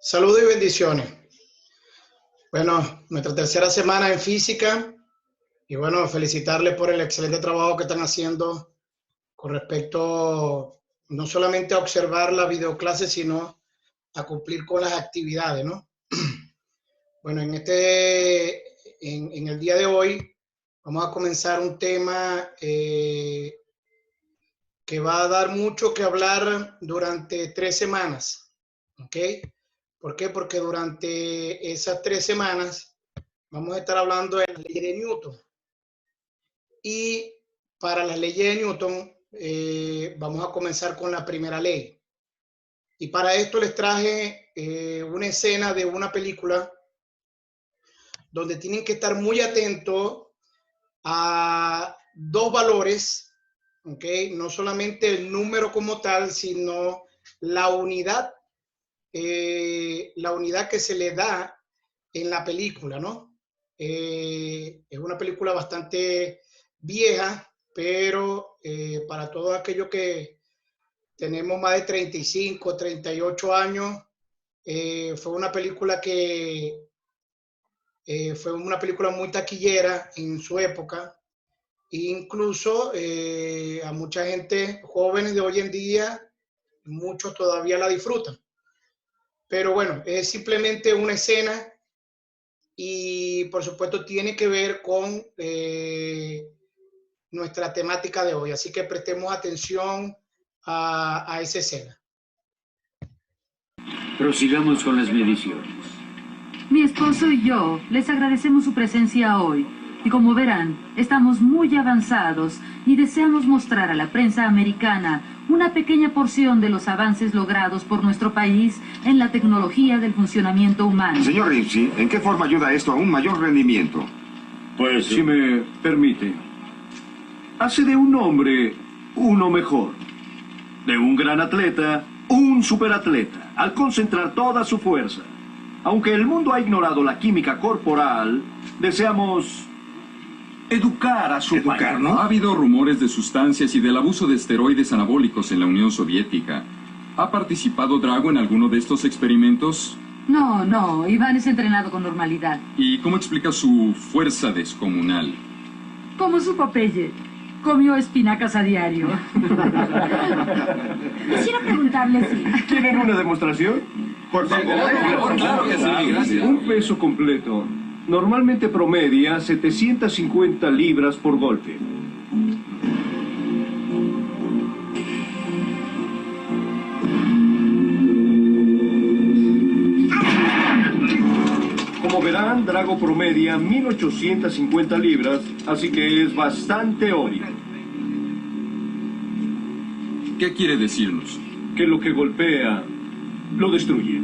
Saludos y bendiciones. Bueno, nuestra tercera semana en física y bueno, felicitarles por el excelente trabajo que están haciendo con respecto no solamente a observar la videoclase, sino a cumplir con las actividades, ¿no? Bueno, en el día de hoy vamos a comenzar un tema que va a dar mucho que hablar durante 3 semanas, ¿ok? ¿Por qué? Porque durante esas 3 semanas vamos a estar hablando de la ley de Newton. Y para la ley de Newton vamos a comenzar con la primera ley. Y para esto les traje una escena de una película donde tienen que estar muy atentos a dos valores, ¿ok? No solamente el número como tal, sino la unidad que se le da en la película, ¿no? Es una película bastante vieja, pero para todos aquellos que tenemos más de 35, 38 años, fue una película fue una película muy taquillera en su época. Incluso a mucha gente, jóvenes de hoy en día, muchos todavía la disfrutan. Pero bueno, es simplemente una escena y por supuesto tiene que ver con nuestra temática de hoy. Así que prestemos atención a esa escena. Prosigamos con las mediciones. Mi esposo y yo les agradecemos su presencia hoy. Y como verán, estamos muy avanzados y deseamos mostrar a la prensa americana una pequeña porción de los avances logrados por nuestro país en la tecnología del funcionamiento humano. Señor Ripsey, ¿en qué forma ayuda esto a un mayor rendimiento? Pues, si me permite, hace de un hombre uno mejor, de un gran atleta, un superatleta, al concentrar toda su fuerza. Aunque el mundo ha ignorado la química corporal, deseamos educar a su país, ¿no? Ha habido rumores de sustancias y del abuso de esteroides anabólicos en la Unión Soviética. ¿Ha participado Drago en alguno de estos experimentos? No, Iván es entrenado con normalidad. ¿Y cómo explica su fuerza descomunal? Como su Popeye. Comió espinacas a diario. Quisiera preguntarle si... ¿Quieren una demostración? Por favor, Claro que sí, gracias. Un peso completo normalmente promedia 750 libras por golpe. Como verán, Drago promedia 1850 libras, así que es bastante obvio. ¿Qué quiere decirnos? Que lo que golpea lo destruye.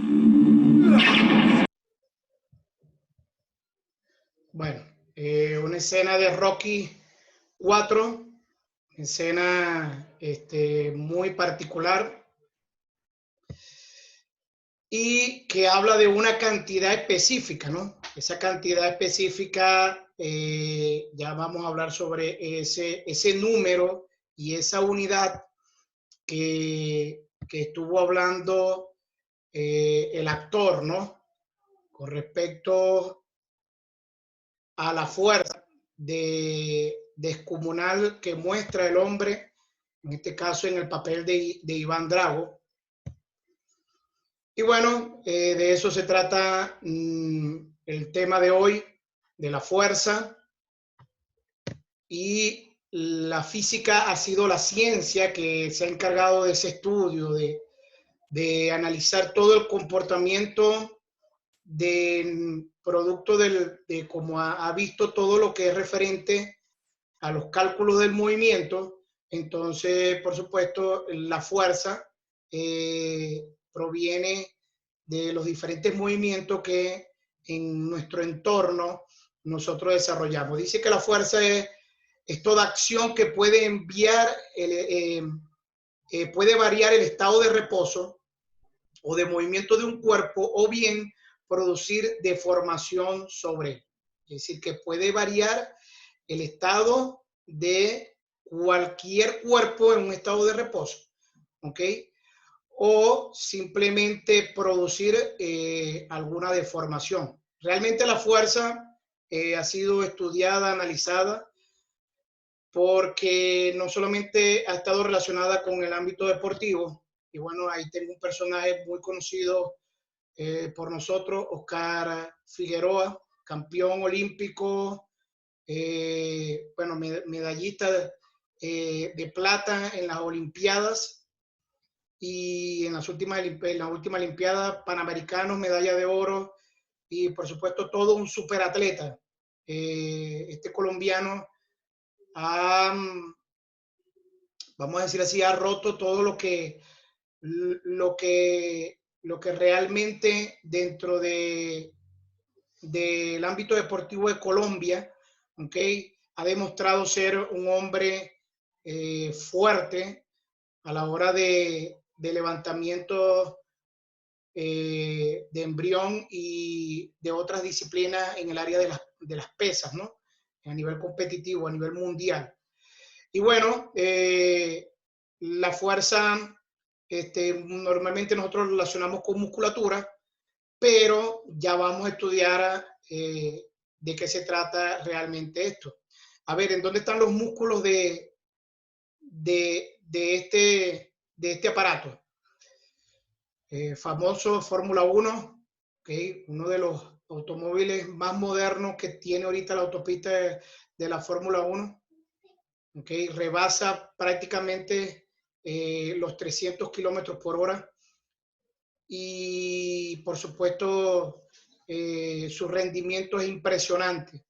Bueno, una escena de Rocky 4, escena muy particular y que habla de una cantidad específica, ¿no? Esa cantidad específica, ya vamos a hablar sobre ese número y esa unidad que estuvo hablando el actor, ¿no? Con respecto a la fuerza descomunal que muestra el hombre, en este caso en el papel de Iván Drago. Y bueno, de eso se trata el tema de hoy, de la fuerza. Y la física ha sido la ciencia que se ha encargado de ese estudio, de analizar todo el comportamiento producto de cómo ha visto todo lo que es referente a los cálculos del movimiento. Entonces, por supuesto, la fuerza proviene de los diferentes movimientos que en nuestro entorno nosotros desarrollamos. Dice que la fuerza es toda acción que puede puede variar el estado de reposo o de movimiento de un cuerpo o bien producir deformación sobre él. Es decir, que puede variar el estado de cualquier cuerpo en un estado de reposo, ¿ok? o simplemente producir alguna deformación. Realmente la fuerza ha sido estudiada, analizada, porque no solamente ha estado relacionada con el ámbito deportivo, y bueno, ahí tengo un personaje muy conocido por nosotros, Oscar Figueroa, campeón olímpico, bueno, medallista de plata en las Olimpiadas y en la última Olimpiada Panamericanos, medalla de oro y por supuesto todo un superatleta. Este colombiano ha, vamos a decir así, ha roto todo lo que realmente dentro del ámbito deportivo de Colombia, ¿okay? Ha demostrado ser un hombre fuerte a la hora de levantamiento de embrión y de otras disciplinas en el área de las pesas, ¿no? A nivel competitivo, a nivel mundial. Y bueno, la fuerza, normalmente nosotros lo relacionamos con musculatura, pero ya vamos a estudiar de qué se trata realmente esto. A ver, ¿en dónde están los músculos de este aparato? Famoso Fórmula 1, ¿okay? Uno de los automóviles más modernos que tiene ahorita la autopista de la Fórmula 1. ¿Okay? Rebasa prácticamente los 300 kilómetros por hora y por supuesto su rendimiento es impresionante.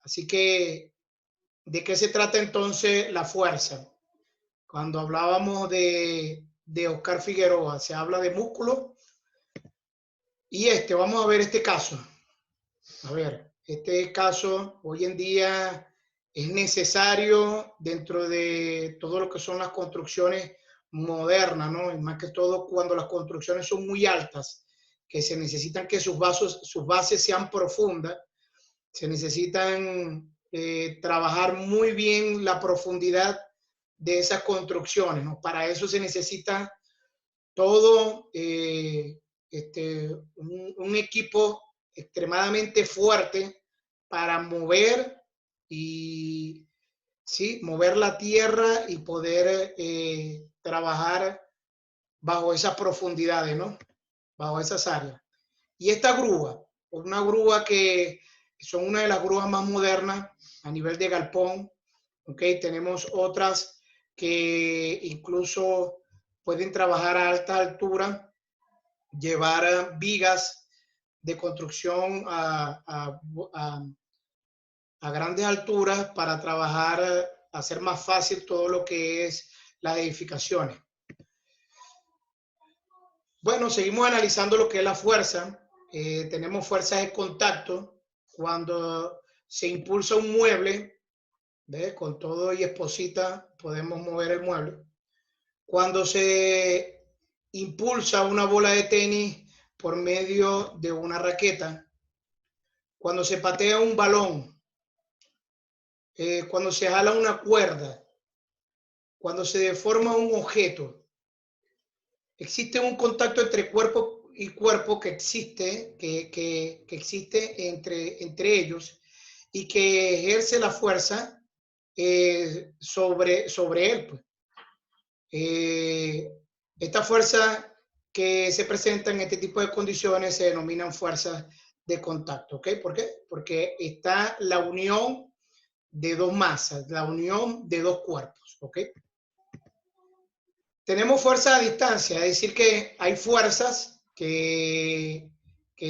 Así que, ¿de qué se trata entonces la fuerza? Cuando hablábamos de Oscar Figueroa, se habla de músculo y vamos a ver este caso. A ver, este caso hoy en día es necesario dentro de todo lo que son las construcciones modernas, ¿no? Y más que todo cuando las construcciones son muy altas, que se necesitan que sus bases sean profundas, se necesitan trabajar muy bien la profundidad de esas construcciones, ¿no? Para eso se necesita todo un equipo extremadamente fuerte para mover y sí, mover la tierra y poder trabajar bajo esas profundidades, ¿no? Bajo esas áreas. Y esta grúa, una grúa que son una de las grúas más modernas a nivel de galpón, ¿ok? Tenemos otras que incluso pueden trabajar a alta altura, llevar vigas de construcción a grandes alturas para trabajar, hacer más fácil todo lo que es las edificaciones. Bueno, seguimos analizando lo que es la fuerza. Tenemos fuerzas de contacto cuando se impulsa un mueble, ¿ves? Con todo y esposita podemos mover el mueble. Cuando se impulsa una bola de tenis por medio de una raqueta, cuando se patea un balón, cuando se jala una cuerda, cuando se deforma un objeto, existe un contacto entre cuerpo y cuerpo que existe entre ellos y que ejerce la fuerza sobre él. Pues. Esta fuerza que se presenta en este tipo de condiciones se denominan fuerzas de contacto. ¿Okay? ¿Por qué? Porque está la unión de dos masas, la unión de dos cuerpos. ¿Okay? Tenemos fuerza a distancia, es decir que hay fuerzas que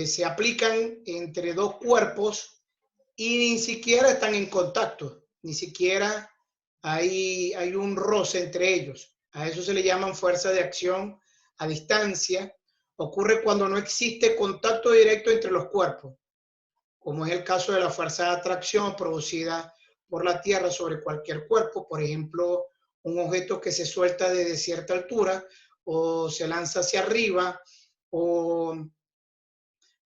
se aplican entre dos cuerpos y ni siquiera están en contacto, ni siquiera hay un roce entre ellos. A eso se le llaman fuerza de acción a distancia. Ocurre cuando no existe contacto directo entre los cuerpos, como es el caso de la fuerza de atracción producida por la Tierra sobre cualquier cuerpo, por ejemplo, un objeto que se suelta desde cierta altura o se lanza hacia arriba o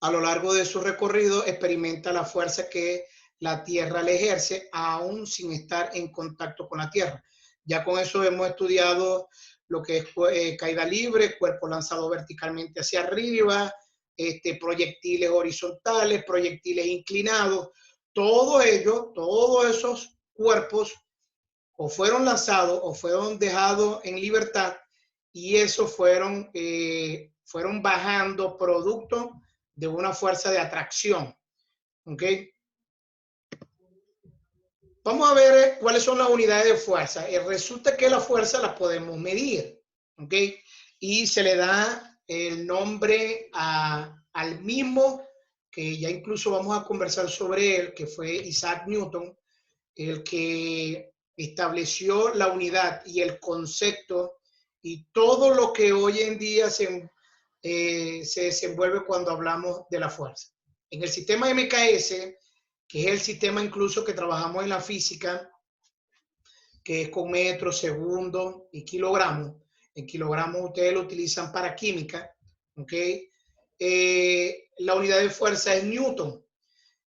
a lo largo de su recorrido experimenta la fuerza que la Tierra le ejerce aún sin estar en contacto con la Tierra. Ya con eso hemos estudiado lo que es caída libre, cuerpo lanzado verticalmente hacia arriba, proyectiles horizontales, proyectiles inclinados, todo ello, todos esos cuerpos o fueron lanzados o fueron dejados en libertad y esos fueron bajando producto de una fuerza de atracción. ¿Ok? Vamos a ver cuáles son las unidades de fuerza. Resulta que la fuerza la podemos medir. ¿Ok? Y se le da el nombre al mismo, que ya incluso vamos a conversar sobre él, que fue Isaac Newton, el que estableció la unidad y el concepto y todo lo que hoy en día se desenvuelve cuando hablamos de la fuerza. En el sistema MKS, que es el sistema incluso que trabajamos en la física, que es con metros, segundos y kilogramos. En kilogramos ustedes lo utilizan para química, ¿ok? La unidad de fuerza es Newton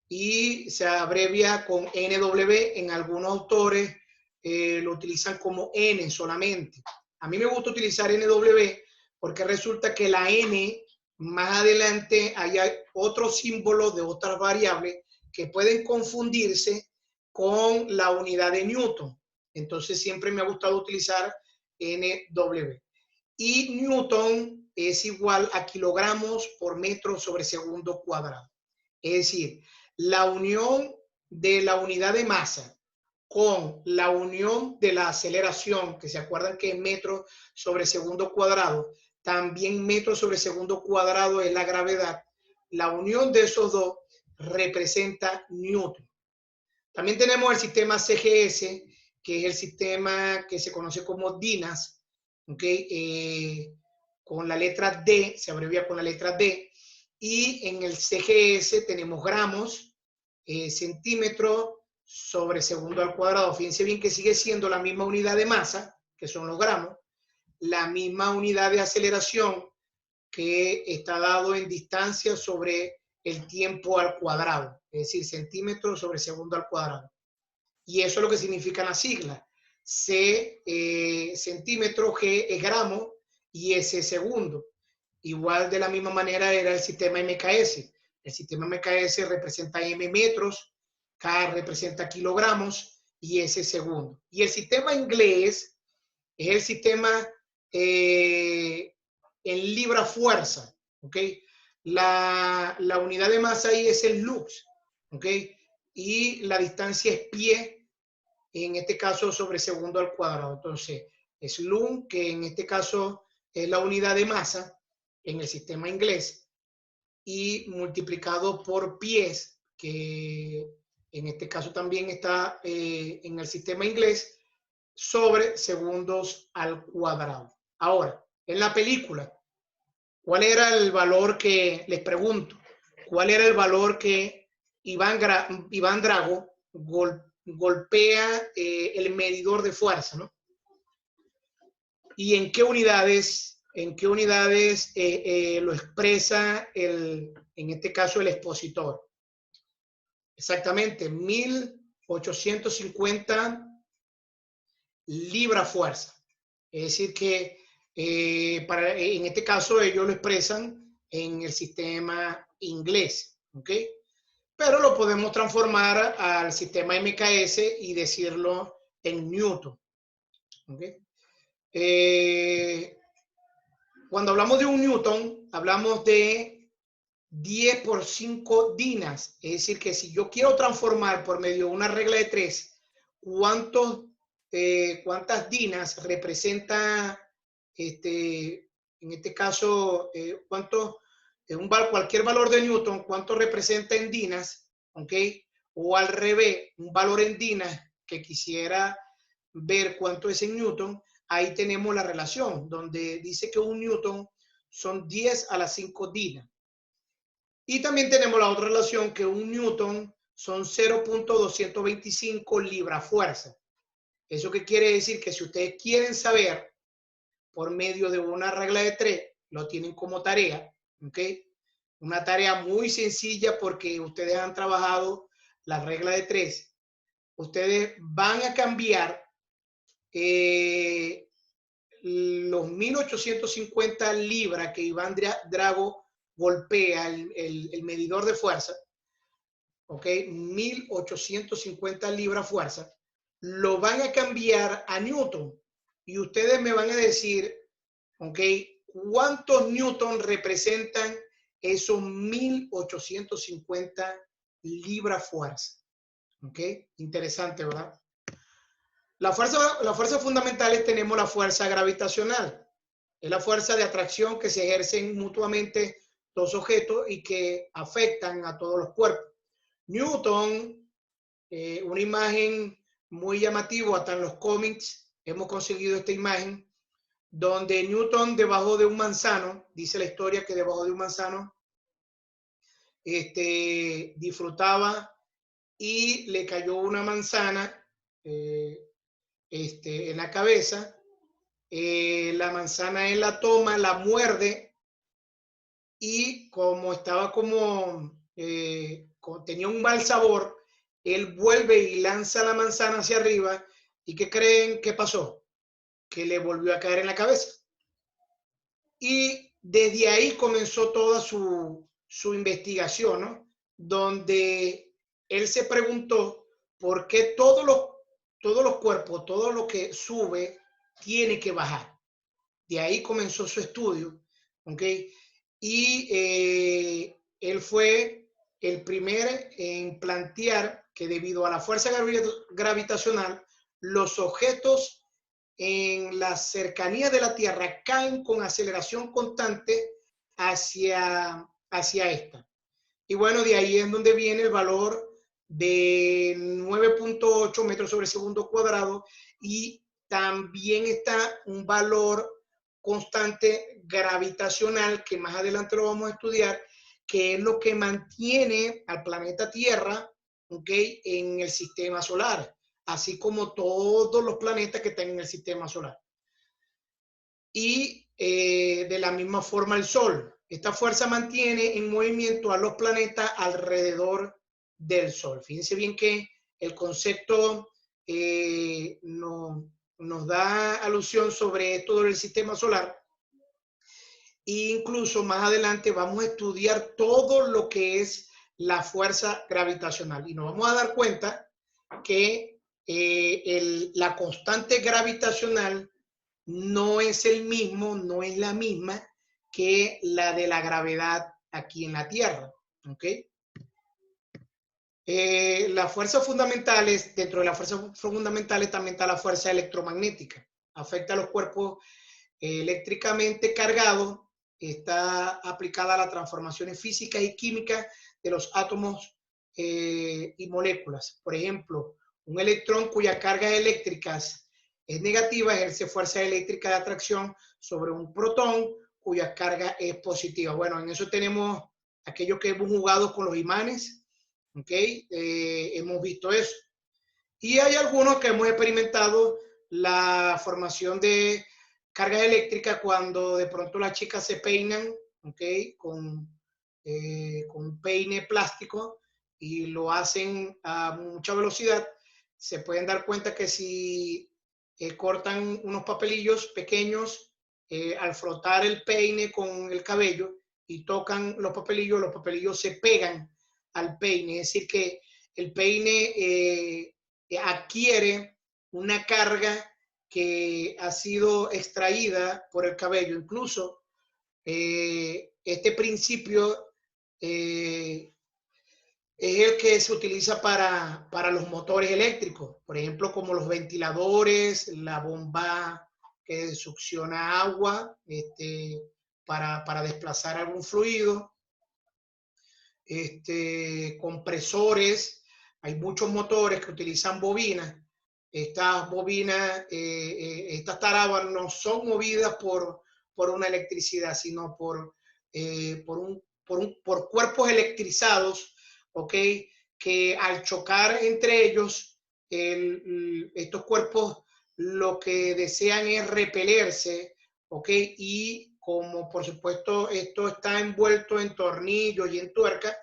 y se abrevia con NW. En algunos autores lo utilizan como N solamente. A mí me gusta utilizar NW porque resulta que la N, más adelante hay otros símbolos de otras variables que pueden confundirse con la unidad de Newton. Entonces siempre me ha gustado utilizar NW. Y Newton es igual a kilogramos por metro sobre segundo cuadrado. Es decir, la unión de la unidad de masa con la unión de la aceleración, que se acuerdan que es metro sobre segundo cuadrado, también metro sobre segundo cuadrado es la gravedad. La unión de esos dos representa Newton. También tenemos el sistema CGS, que es el sistema que se conoce como DINAS, ¿okay? Con la letra D, se abrevia con la letra D. Y en el CGS tenemos gramos, centímetro sobre segundo al cuadrado. Fíjense bien que sigue siendo la misma unidad de masa, que son los gramos, la misma unidad de aceleración que está dado en distancia sobre el tiempo al cuadrado, es decir, centímetros sobre segundo al cuadrado. Y eso es lo que significan las siglas. C, centímetro, G es gramo y S segundo. Igual de la misma manera era el sistema MKS. El sistema MKS representa M metros, K representa kilogramos y S segundo. Y el sistema inglés es el sistema en libra fuerza, ¿ok? La unidad de masa ahí es el lux, ¿ok? Y la distancia es pie, en este caso sobre segundo al cuadrado. Entonces, es lung, que en este caso es la unidad de masa en el sistema inglés, y multiplicado por pies, que en este caso también está en el sistema inglés, sobre segundos al cuadrado. Ahora, en la película, ¿cuál era el valor que, les pregunto, cuál era el valor que Iván Drago golpea el medidor de fuerza, ¿no? ¿Y en qué unidades lo expresa en este caso el expositor? Exactamente, 1850 libra fuerza. Es decir que en este caso ellos lo expresan en el sistema inglés, ¿ok? Pero lo podemos transformar al sistema MKS y decirlo en Newton, ¿ok? Cuando hablamos de un Newton, hablamos de 10 por 5 dinas. Es decir, que si yo quiero transformar por medio de una regla de 3, ¿cuántas dinas representa, en este caso, cualquier valor de Newton, cuánto representa en dinas? ¿Ok? O al revés, un valor en dinas que quisiera ver cuánto es en Newton. Ahí tenemos la relación, donde dice que un Newton son 10 a la 5 dinas. Y también tenemos la otra relación, que un Newton son 0.225 libra fuerza. ¿Eso qué quiere decir? Que si ustedes quieren saber por medio de una regla de 3, lo tienen como tarea, ¿ok? Una tarea muy sencilla porque ustedes han trabajado la regla de 3. Ustedes van a cambiar los 1850 libras que Iván Drago golpea el medidor de fuerza, ¿ok? 1850 libras fuerza, lo van a cambiar a Newton. Y ustedes me van a decir, ¿ok? ¿Cuántos Newton representan esos 1850 libras fuerza? ¿Ok? Interesante, ¿verdad? Las fuerzas fundamentales tenemos la fuerza gravitacional. Es la fuerza de atracción que se ejercen mutuamente dos objetos y que afectan a todos los cuerpos. Newton, una imagen muy llamativa, hasta en los cómics hemos conseguido esta imagen, donde Newton debajo de un manzano, dice la historia que debajo de un manzano, disfrutaba y le cayó una manzana en la cabeza. La manzana él la toma, la muerde y como estaba tenía un mal sabor, él vuelve y lanza la manzana hacia arriba. ¿Y qué creen que pasó? Que le volvió a caer en la cabeza. Y desde ahí comenzó toda su investigación, ¿no? Donde él se preguntó por qué todos los cuerpos, todo lo que sube, tiene que bajar. De ahí comenzó su estudio, ¿ok? Y él fue el primero en plantear que debido a la fuerza gravitacional, los objetos en la cercanía de la Tierra caen con aceleración constante hacia esta. Y bueno, de ahí es donde viene el valor de 9.8 metros sobre segundo cuadrado, y también está un valor constante gravitacional que más adelante lo vamos a estudiar, que es lo que mantiene al planeta Tierra, ¿ok?, en el sistema solar, así como todos los planetas que están en el sistema solar. Y de la misma forma el Sol. Esta fuerza mantiene en movimiento a los planetas alrededor del Sol. Fíjense bien que el concepto nos da alusión sobre esto del sistema solar. E incluso más adelante vamos a estudiar todo lo que es la fuerza gravitacional. Y nos vamos a dar cuenta que la constante gravitacional no es no es la misma que la de la gravedad aquí en la Tierra, ¿ok? Las fuerzas fundamentales, dentro de las fuerzas fundamentales también está la fuerza electromagnética. Afecta a los cuerpos eléctricamente cargados, está aplicada a las transformaciones físicas y químicas de los átomos y moléculas. Por ejemplo, un electrón cuya carga eléctrica es negativa ejerce fuerza eléctrica de atracción sobre un protón cuya carga es positiva. Bueno, en eso tenemos aquellos que hemos jugado con los imanes, ¿ok? Hemos visto eso. Y hay algunos que hemos experimentado la formación de cargas eléctricas cuando de pronto las chicas se peinan, ¿ok?, con un peine plástico y lo hacen a mucha velocidad. Se pueden dar cuenta que si cortan unos papelillos pequeños, al frotar el peine con el cabello y tocan los papelillos se pegan al peine. Es decir, que el peine adquiere una carga que ha sido extraída por el cabello. Incluso este principio es el que se utiliza para los motores eléctricos, por ejemplo, como los ventiladores, la bomba que succiona agua para desplazar algún fluido, compresores. Hay muchos motores que utilizan bobinas. Estas bobinas, estas tarabas no son movidas por una electricidad, sino por cuerpos electrizados, ¿ok?, que al chocar entre ellos, estos cuerpos lo que desean es repelerse, ¿ok? Y como por supuesto esto está envuelto en tornillos y en tuerca,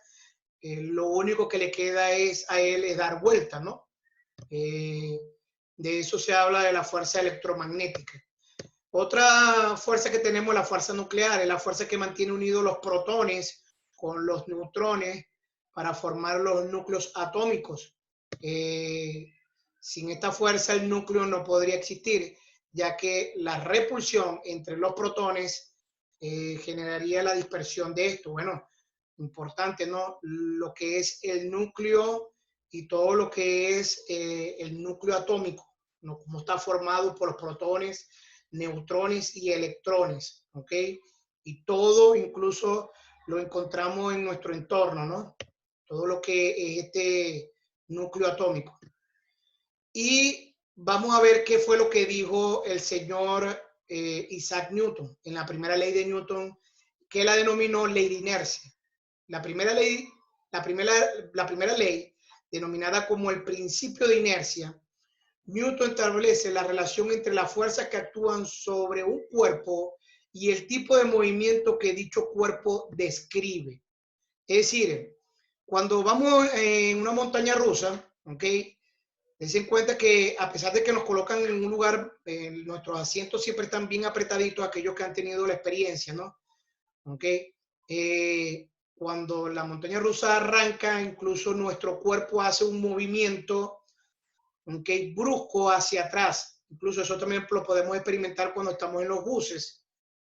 lo único que le queda a él es dar vuelta, ¿no? De eso se habla de la fuerza electromagnética. Otra fuerza que tenemos, la fuerza nuclear, es la fuerza que mantiene unidos los protones con los neutrones para formar los núcleos atómicos. Sin esta fuerza el núcleo no podría existir, ya que la repulsión entre los protones generaría la dispersión de esto. Bueno, importante, ¿no? Lo que es el núcleo y todo lo que es el núcleo atómico, ¿no? Como está formado por los protones, neutrones y electrones, ¿ok? Y todo incluso lo encontramos en nuestro entorno, ¿no? Todo lo que es este núcleo atómico. Y vamos a ver qué fue lo que dijo el señor Isaac Newton en la primera ley de Newton, que la denominó ley de inercia. La primera ley, denominada como el principio de inercia, Newton establece la relación entre las fuerzas que actúan sobre un cuerpo y el tipo de movimiento que dicho cuerpo describe. Es decir, cuando vamos en una montaña rusa, ¿ok? Dense en cuenta que a pesar de que nos colocan en un lugar, nuestros asientos siempre están bien apretaditos, aquellos que han tenido la experiencia, ¿no? ¿Ok? Cuando la montaña rusa arranca, incluso nuestro cuerpo hace un movimiento, ¿ok?, brusco hacia atrás. Incluso eso también lo podemos experimentar cuando estamos en los buses,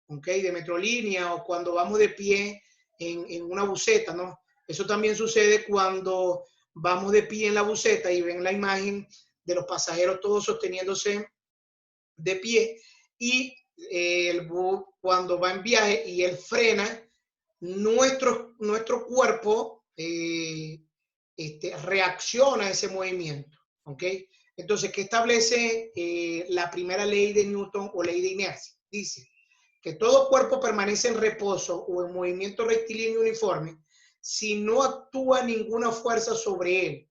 ¿ok?, de Metrolínea, o cuando vamos de pie en una buseta, ¿no? Eso también sucede cuando vamos de pie en la buseta y ven la imagen de los pasajeros todos sosteniéndose de pie, y el bus cuando va en viaje y él frena, nuestro cuerpo reacciona a ese movimiento, ¿ok? Entonces, ¿qué establece la primera ley de Newton o ley de inercia? Dice que todo cuerpo permanece en reposo o en movimiento rectilíneo uniforme si no actúa ninguna fuerza sobre él,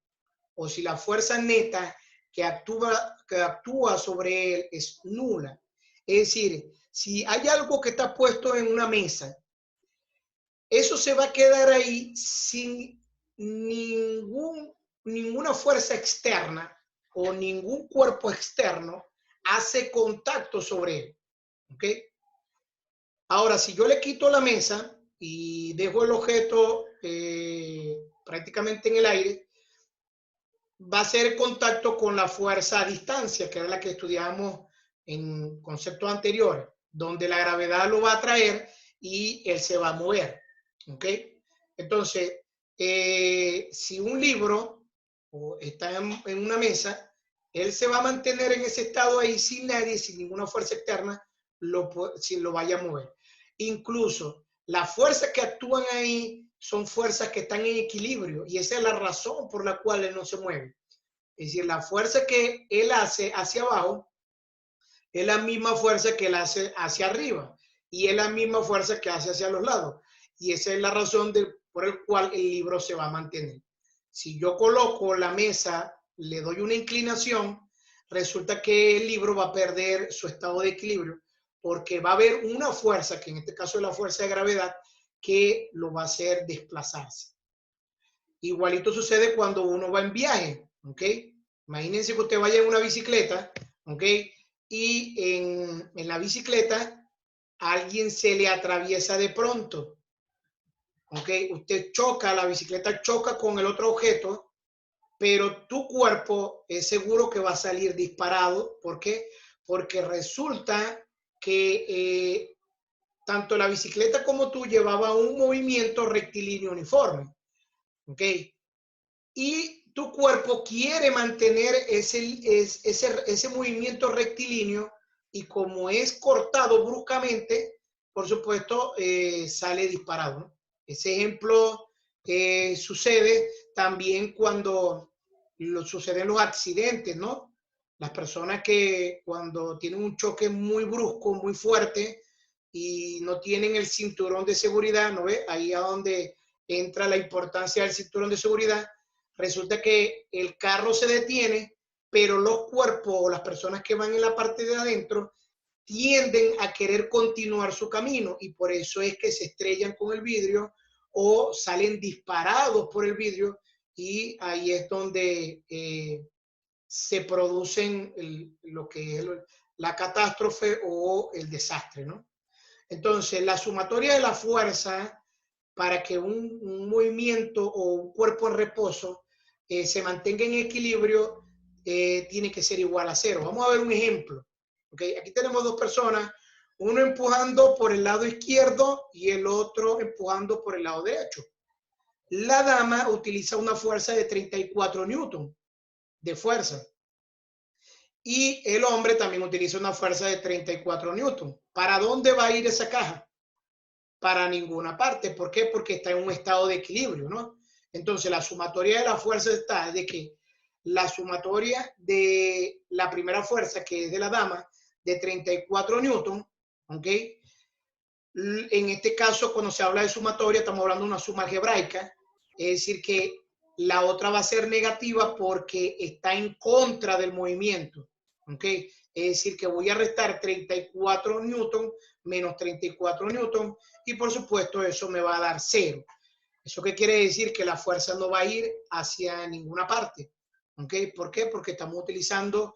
o si la fuerza neta que actúa sobre él es nula. Es decir, si hay algo que está puesto en una mesa, eso se va a quedar ahí sin ninguna fuerza externa o ningún cuerpo externo hace contacto sobre él. ¿Ok? Ahora, si yo le quito la mesa y dejo el objeto prácticamente en el aire, va a hacer contacto con la fuerza a distancia, que era la que estudiamos en conceptos anteriores, donde la gravedad lo va a atraer y él se va a mover. ¿Ok? Entonces, si un libro está en una mesa, él se va a mantener en ese estado ahí sin nadie, sin ninguna fuerza externa, si lo vaya a mover. Incluso las fuerzas que actúan ahí son fuerzas que están en equilibrio, y esa es la razón por la cual él no se mueve. Es decir, la fuerza que él hace hacia abajo es la misma fuerza que él hace hacia arriba, y es la misma fuerza que hace hacia los lados. Y esa es la razón por la cual el libro se va a mantener. Si yo coloco la mesa, le doy una inclinación, resulta que el libro va a perder su estado de equilibrio, porque va a haber una fuerza, que en este caso es la fuerza de gravedad, que lo va a hacer desplazarse. Igualito sucede cuando uno va en viaje, ¿ok? Imagínense que usted vaya en una bicicleta, ¿ok? Y en la bicicleta alguien se le atraviesa de pronto, ¿ok? Usted choca, la bicicleta choca con el otro objeto, pero tu cuerpo es seguro que va a salir disparado. ¿Por qué? Porque resulta que tanto la bicicleta como tú llevaba un movimiento rectilíneo uniforme, ¿ok? Y tu cuerpo quiere mantener ese movimiento rectilíneo, y como es cortado bruscamente, por supuesto, sale disparado, ¿no? Ese ejemplo sucede también cuando suceden los accidentes, ¿no? Las personas que cuando tienen un choque muy brusco, muy fuerte, y no tienen el cinturón de seguridad, ¿no ve? Ahí es donde entra la importancia del cinturón de seguridad. Resulta que el carro se detiene, pero los cuerpos o las personas que van en la parte de adentro tienden a querer continuar su camino, y por eso es que se estrellan con el vidrio o salen disparados por el vidrio, y ahí es donde se producen lo que es la catástrofe o el desastre, ¿no? Entonces, la sumatoria de la fuerza para que un movimiento o un cuerpo en reposo se mantenga en equilibrio tiene que ser igual a 0. Vamos a ver un ejemplo. ¿Okay? Aquí tenemos dos personas, uno empujando por el lado izquierdo y el otro empujando por el lado derecho. La dama utiliza una fuerza de 34 newton de fuerza. Y el hombre también utiliza una fuerza de 34 newton. ¿Para dónde va a ir esa caja? Para ninguna parte. ¿Por qué? Porque está en un estado de equilibrio, ¿no? Entonces, la sumatoria de la fuerza está de que la sumatoria de la primera fuerza, que es de la dama, de 34 newton, ¿ok? En este caso, cuando se habla de sumatoria, estamos hablando de una suma algebraica, es decir, que la otra va a ser negativa porque está en contra del movimiento, ¿ok? Es decir, que voy a restar 34 newton menos 34 newton y por supuesto eso me va a dar 0. ¿Eso qué quiere decir? Que la fuerza no va a ir hacia ninguna parte, ¿ok? ¿Por qué? Porque estamos utilizando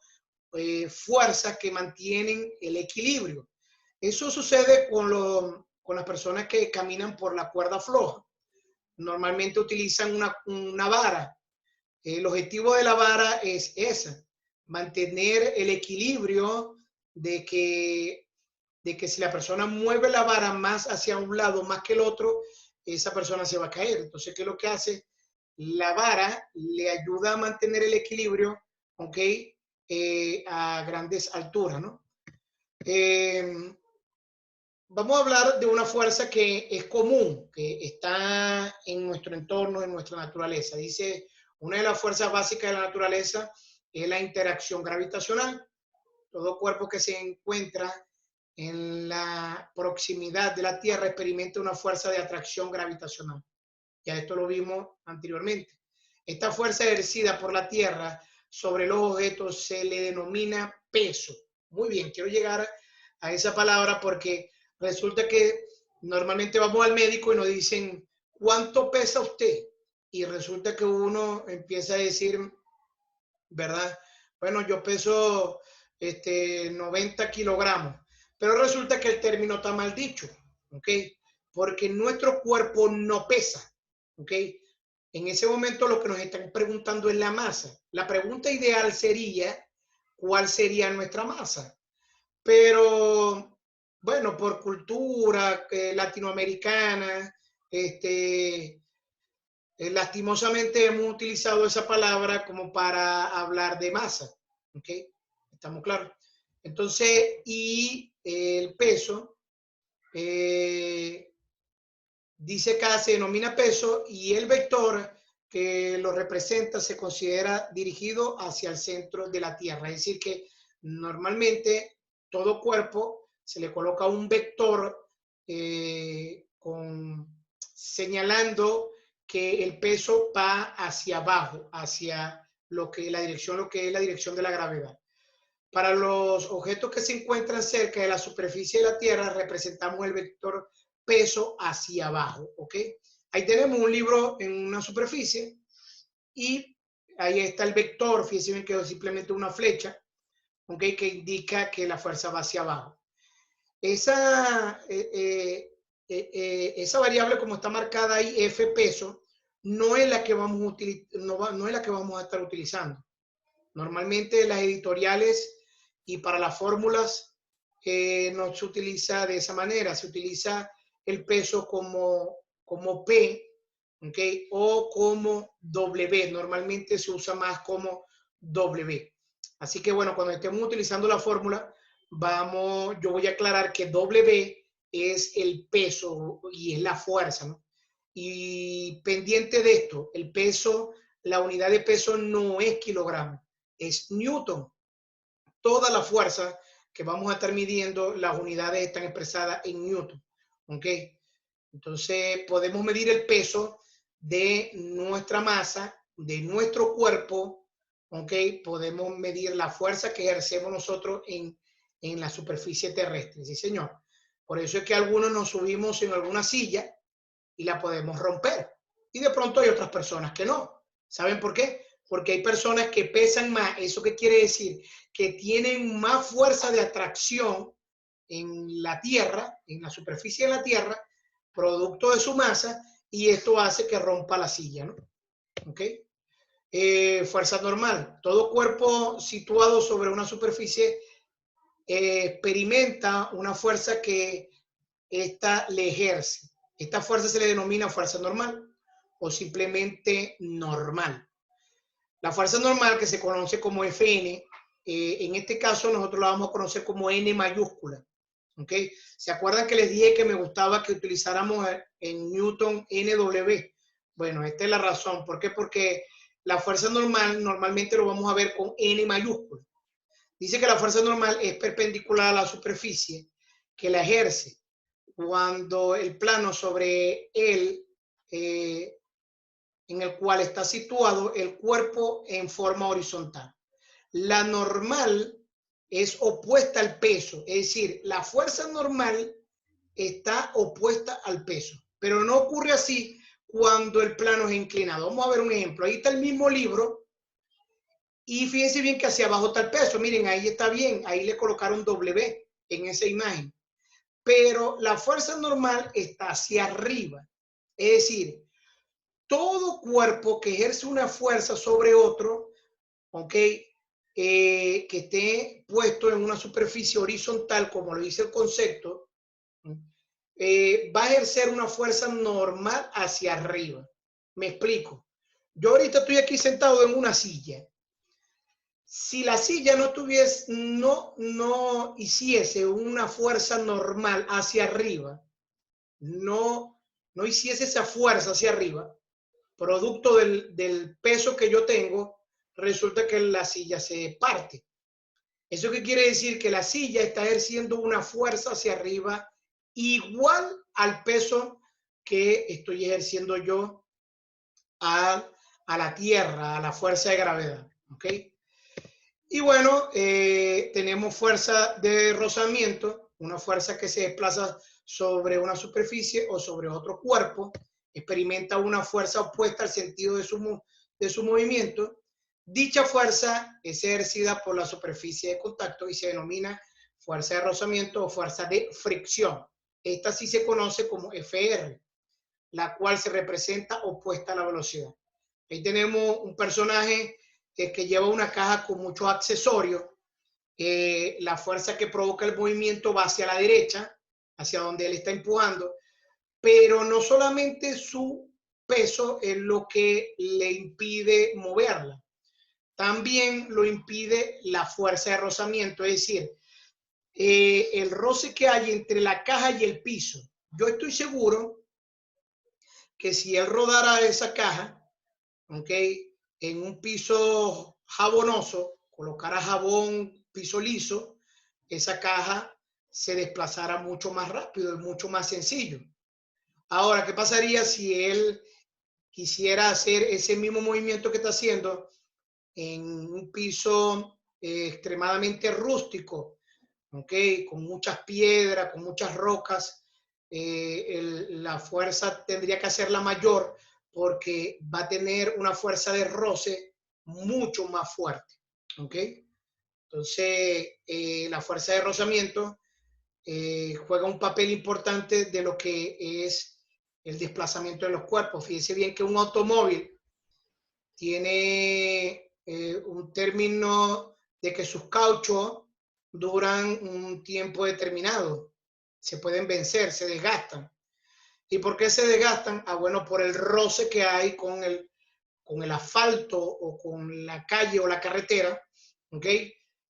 fuerzas que mantienen el equilibrio. Eso sucede con las personas que caminan por la cuerda floja. Normalmente utilizan una vara. El objetivo de la vara es esa, mantener el equilibrio de que si la persona mueve la vara más hacia un lado más que el otro, esa persona se va a caer. Entonces, ¿qué es lo que hace? La vara le ayuda a mantener el equilibrio, ¿ok? A grandes alturas, ¿no? Vamos a hablar de una fuerza que es común, que está en nuestro entorno, en nuestra naturaleza. Dice, una de las fuerzas básicas de la naturaleza es la interacción gravitacional. Todo cuerpo que se encuentra en la proximidad de la Tierra experimenta una fuerza de atracción gravitacional. Ya esto lo vimos anteriormente. Esta fuerza ejercida por la Tierra sobre los objetos se le denomina peso. Muy bien, quiero llegar a esa palabra porque resulta que normalmente vamos al médico y nos dicen, ¿cuánto pesa usted? Y resulta que uno empieza a decir, ¿verdad? Bueno, yo peso 90 kilogramos. Pero resulta que el término está mal dicho, ¿ok? Porque nuestro cuerpo no pesa, ¿ok? En ese momento lo que nos están preguntando es la masa. La pregunta ideal sería, ¿cuál sería nuestra masa? Pero, bueno, por cultura latinoamericana, lastimosamente hemos utilizado esa palabra como para hablar de masa, ¿ok? ¿Estamos claros? Entonces, y el peso, dice acá, se denomina peso y el vector que lo representa se considera dirigido hacia el centro de la Tierra. Es decir, que normalmente todo cuerpo se le coloca un vector señalando que el peso va hacia abajo, hacia lo que es la dirección de la gravedad. Para los objetos que se encuentran cerca de la superficie de la Tierra, representamos el vector peso hacia abajo, ¿ok? Ahí tenemos un libro en una superficie y ahí está el vector, fíjense bien que es simplemente una flecha, ¿ok? Que indica que la fuerza va hacia abajo. Esa variable como está marcada ahí, F peso, no es la que vamos a estar utilizando. Normalmente las editoriales y para las fórmulas no se utiliza de esa manera, se utiliza el peso como P, ¿okay? O como W, normalmente se usa más como W. Así que bueno, cuando estemos utilizando la fórmula, yo voy a aclarar que W es el peso y es la fuerza, ¿no? Y pendiente de esto, el peso, la unidad de peso no es kilogramo, es newton. Toda la fuerza que vamos a estar midiendo, las unidades están expresadas en newton, ¿ok? Entonces podemos medir el peso de nuestra masa, de nuestro cuerpo, ¿ok? Podemos medir la fuerza que ejercemos nosotros en la superficie terrestre, sí señor. Por eso es que algunos nos subimos en alguna silla y la podemos romper. Y de pronto hay otras personas que no. ¿Saben por qué? porque hay personas que pesan más. ¿Eso qué quiere decir? Que tienen más fuerza de atracción en la Tierra, en la superficie de la Tierra, producto de su masa, y esto hace que rompa la silla, ¿no? ¿Ok? Fuerza normal. Todo cuerpo situado sobre una superficie experimenta una fuerza que ésta le ejerce. Esta fuerza se le denomina fuerza normal o simplemente normal. La fuerza normal, que se conoce como Fn, en este caso nosotros la vamos a conocer como N mayúscula. ¿Ok? ¿Se acuerdan que les dije que me gustaba que utilizáramos en Newton NW? Bueno, esta es la razón. ¿Por qué? Porque la fuerza normal normalmente lo vamos a ver con N mayúscula. Dice que la fuerza normal es perpendicular a la superficie que la ejerce cuando el plano sobre él, en el cual está situado el cuerpo en forma horizontal. La normal es opuesta al peso, es decir, la fuerza normal está opuesta al peso, pero no ocurre así cuando el plano es inclinado. Vamos a ver un ejemplo. Ahí está el mismo libro y fíjense bien que hacia abajo está el peso. Miren, ahí está bien, ahí le colocaron W en esa imagen. Pero la fuerza normal está hacia arriba. Es decir, todo cuerpo que ejerce una fuerza sobre otro, ¿ok? Que esté puesto en una superficie horizontal, como lo dice el concepto, va a ejercer una fuerza normal hacia arriba. Me explico. Yo ahorita estoy aquí sentado en una silla. Si la silla no hiciese una fuerza normal hacia arriba, no hiciese esa fuerza hacia arriba, producto del peso que yo tengo, resulta que la silla se parte. ¿Eso qué quiere decir? Que la silla está ejerciendo una fuerza hacia arriba igual al peso que estoy ejerciendo yo a la Tierra, a la fuerza de gravedad. ¿Ok? Y bueno, tenemos fuerza de rozamiento, una fuerza que se desplaza sobre una superficie o sobre otro cuerpo, experimenta una fuerza opuesta al sentido de su movimiento. Dicha fuerza es ejercida por la superficie de contacto y se denomina fuerza de rozamiento o fuerza de fricción. Esta sí se conoce como FR, la cual se representa opuesta a la velocidad. Ahí tenemos un personaje que lleva una caja con muchos accesorios. La fuerza que provoca el movimiento va hacia la derecha, hacia donde él está empujando, pero no solamente su peso es lo que le impide moverla, también lo impide la fuerza de rozamiento, es decir, el roce que hay entre la caja y el piso. Yo estoy seguro que si él rodara esa caja, ¿ok?, en un piso jabonoso, colocara jabón, piso liso, esa caja se desplazara mucho más rápido y mucho más sencillo. Ahora, ¿qué pasaría si él quisiera hacer ese mismo movimiento que está haciendo en un piso extremadamente rústico, ¿ok?, con muchas piedras, con muchas rocas? La fuerza tendría que hacerla mayor porque va a tener una fuerza de roce mucho más fuerte. ¿Ok? Entonces, la fuerza de rozamiento juega un papel importante de lo que es el desplazamiento de los cuerpos. Fíjense bien que un automóvil tiene un término de que sus cauchos duran un tiempo determinado. Se pueden vencer, se desgastan. ¿Y por qué se desgastan? Ah, bueno, por el roce que hay con el asfalto o con la calle o la carretera, ¿ok?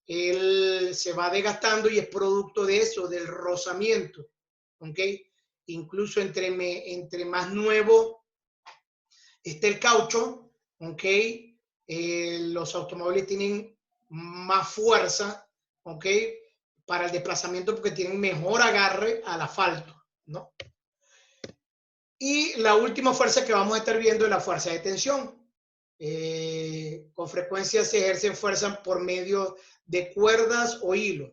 Él se va desgastando y es producto de eso, del rozamiento, ¿ok? Incluso entre más nuevo esté el caucho, ¿ok? Los automóviles tienen más fuerza, ¿ok?, para el desplazamiento porque tienen mejor agarre al asfalto, ¿no? Y la última fuerza que vamos a estar viendo es la fuerza de tensión. Con frecuencia se ejercen fuerzas por medio de cuerdas o hilos.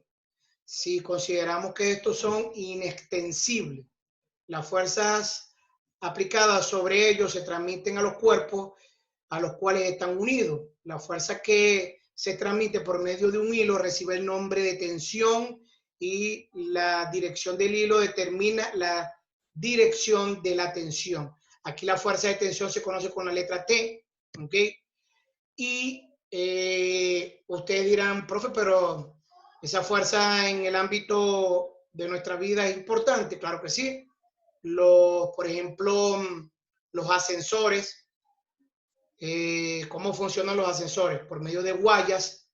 Si consideramos que estos son inextensibles, las fuerzas aplicadas sobre ellos se transmiten a los cuerpos a los cuales están unidos. La fuerza que se transmite por medio de un hilo recibe el nombre de tensión y la dirección del hilo determina la dirección de la tensión. Aquí la fuerza de tensión se conoce con la letra T, ¿ok? Y ustedes dirán, profe, pero esa fuerza en el ámbito de nuestra vida es importante. Claro que sí. Por ejemplo, los ascensores. ¿Cómo funcionan los ascensores? Por medio de guayas,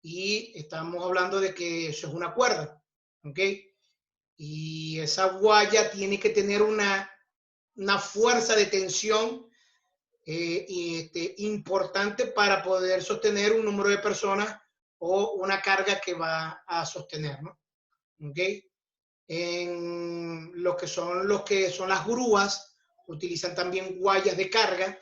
y estamos hablando de que eso es una cuerda, ¿ok? Y esa guaya tiene que tener una fuerza de tensión importante para poder sostener un número de personas o una carga que va a sostener, ¿no? ¿Ok? En lo que son las grúas, utilizan también guayas de carga,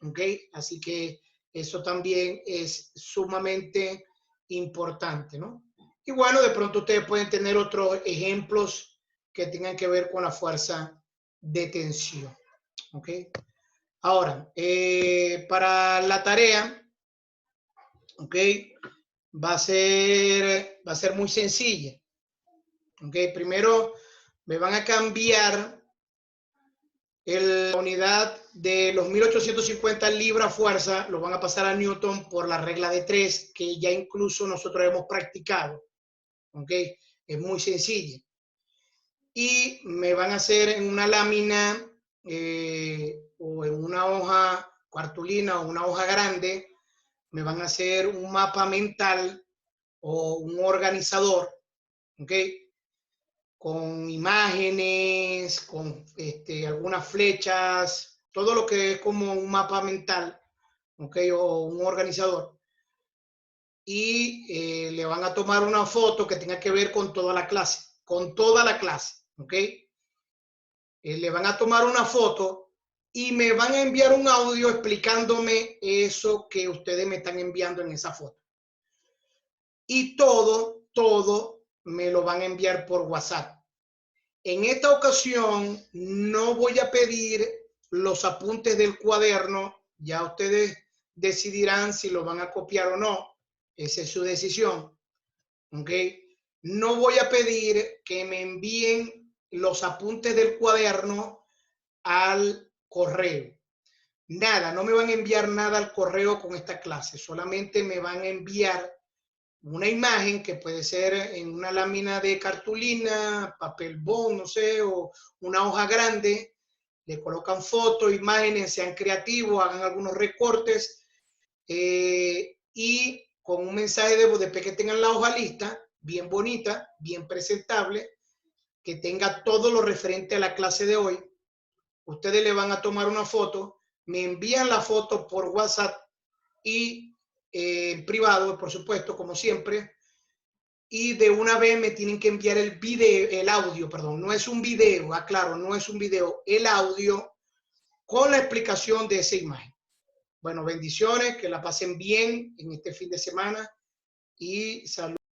¿ok? Así que eso también es sumamente importante, ¿no? Y bueno, de pronto ustedes pueden tener otros ejemplos que tengan que ver con la fuerza de tensión, ¿ok? Ahora, para la tarea, ¿ok? Va a ser muy sencilla, ¿ok? Primero me van a cambiar la unidad de los 1850 libras fuerza, lo van a pasar a Newton por la regla de 3, que ya incluso nosotros hemos practicado, ¿ok? Es muy sencilla. Y me van a hacer en una lámina o en una hoja cartulina o una hoja grande, me van a hacer un mapa mental o un organizador, ¿ok? Con imágenes, con algunas flechas, todo lo que es como un mapa mental, ¿ok? O un organizador. Y le van a tomar una foto que tenga que ver con toda la clase, ¿ok? Le van a tomar una foto y me van a enviar un audio explicándome eso que ustedes me están enviando en esa foto. Y todo me lo van a enviar por WhatsApp. En esta ocasión no voy a pedir los apuntes del cuaderno, ya ustedes decidirán si lo van a copiar o no, esa es su decisión, ¿ok? No voy a pedir que me envíen los apuntes del cuaderno al correo. Nada, no me van a enviar nada al correo con esta clase, solamente me van a enviar una imagen que puede ser en una lámina de cartulina, papel bond, no sé, o una hoja grande, le colocan fotos, imágenes, sean creativos, hagan algunos recortes y con un mensaje de voz después que tengan la hoja lista, bien bonita, bien presentable, que tenga todo lo referente a la clase de hoy. Ustedes le van a tomar una foto, me envían la foto por WhatsApp y en privado, por supuesto, como siempre, y de una vez me tienen que enviar el audio, perdón, no es un video, aclaro, no es un video, el audio con la explicación de esa imagen. Bueno, bendiciones, que la pasen bien en este fin de semana y saludos.